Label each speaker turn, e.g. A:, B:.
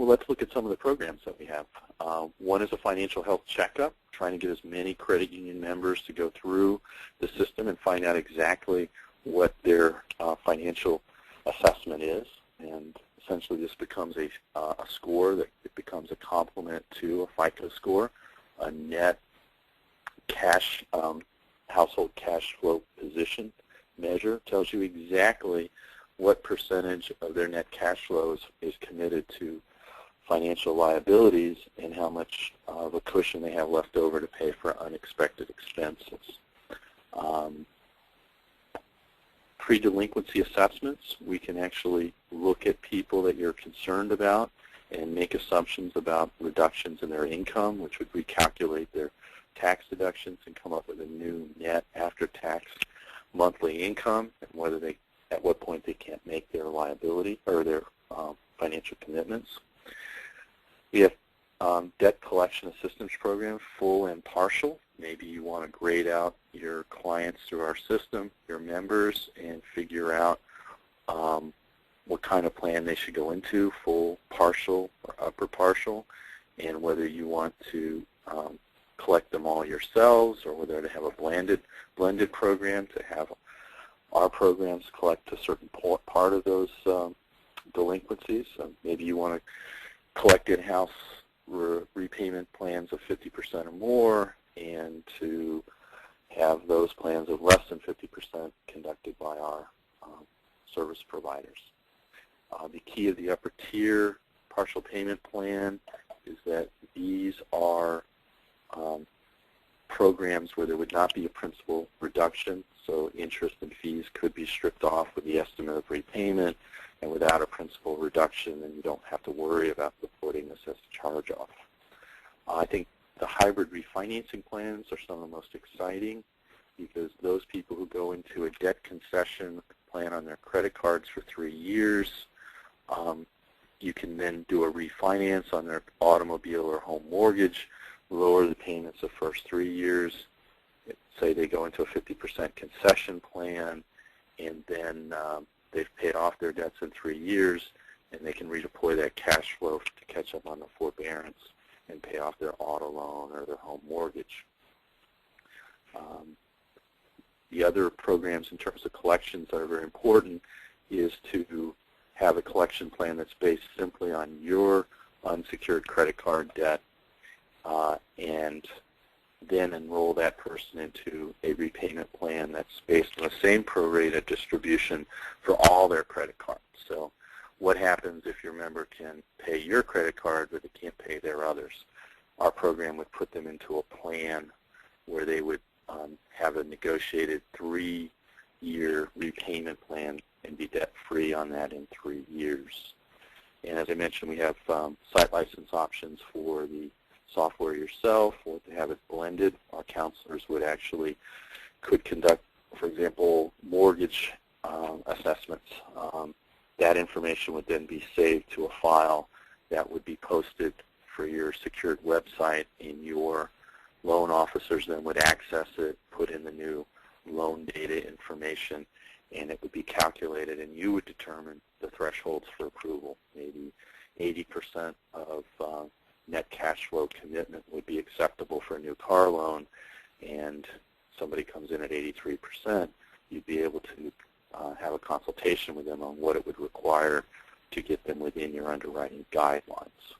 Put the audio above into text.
A: let's look at some of the programs that we have. One is a financial health checkup, trying to get as many credit union members to go through the system and find out exactly what their financial assessment is. And essentially this becomes a score that it becomes a complement to a FICO score, a net cash household cash flow position measure. Tells you exactly what percentage of their net cash flow is committed to financial liabilities and how much of a cushion they have left over to pay for unexpected expenses. Pre-delinquency assessments, we can actually look at people that you're concerned about and make assumptions about reductions in their income, which would recalculate their tax deductions and come up with a new net after-tax monthly income, and whether they, at what point they can't make their liability or their financial commitments. We have debt collection assistance program, full and partial. Maybe you want to grade out your clients through our system, your members, and figure out what kind of plan they should go into, full, partial, or upper partial, and whether you want to collect them all yourselves or whether to have a blended program, to have our programs collect a certain part of those delinquencies. Maybe you want to collect in-house repayment plans of 50% or more, and to have those plans of less than 50% conducted by our service providers. The key of the upper tier partial payment plan is that these are programs where there would not be a principal reduction, so interest and fees could be stripped off with the estimate of repayment, and without a principal reduction, then you don't have to worry about reporting this as a charge-off. I think the hybrid refinancing plans are some of the most exciting, because those people who go into a debt concession plan on their credit cards for 3 years, you can then do a refinance on their automobile or home mortgage, lower the payments the first 3 years. Say they go into a 50% concession plan, and then they've paid off their debts in 3 years, and they can redeploy that cash flow to catch up on the forbearance and pay off their auto loan or their home mortgage. The other programs in terms of collections that are very important is to have a collection plan that's based simply on your unsecured credit card debt, and then enroll that person into a repayment plan that's based on the same prorated distribution for all their credit cards. So what happens if your member can pay your credit card but they can't pay their others? Our program would put them into a plan where they would have a negotiated 3-year repayment plan and be debt-free on that in 3 years. And as I mentioned, we have site license options for the software yourself, or to have it blended. Our counselors could conduct, for example, mortgage assessments. That information would then be saved to a file that would be posted for your secured website, and your loan officers then would access it, put in the new loan data information, and it would be calculated, and you would determine the thresholds for approval. Maybe 80% of net cash flow commitment would be acceptable for a new car loan, and somebody comes in at 83%, you'd be able to have a consultation with them on what it would require to get them within your underwriting guidelines.